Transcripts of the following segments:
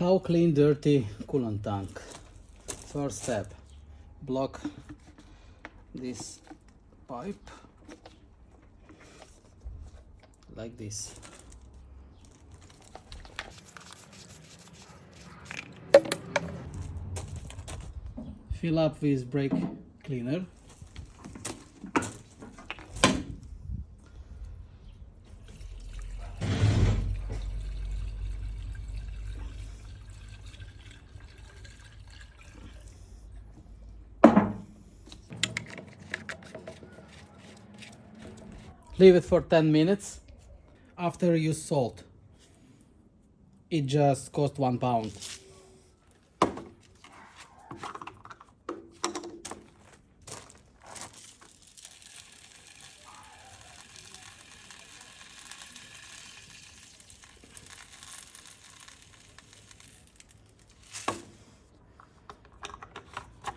How clean dirty coolant tank? First step, block this pipe like this. Fill up with brake cleaner. Leave it for 10 minutes. After use salt. It just cost £1.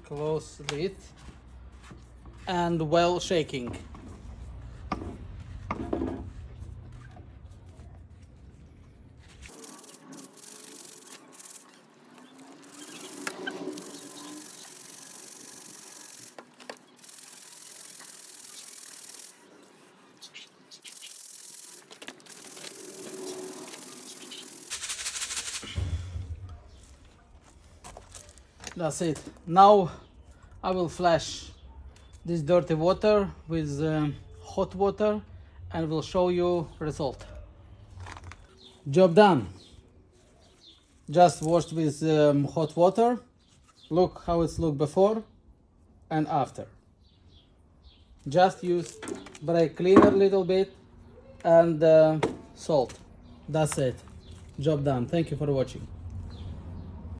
Close lid and well shaking. That's it. Now I will flash this dirty water with hot water and will show you result. Job done. Just washed with hot water. Look how it's looked before and after. Just use brake cleaner a little bit and salt. That's it. Job done. Thank you for watching.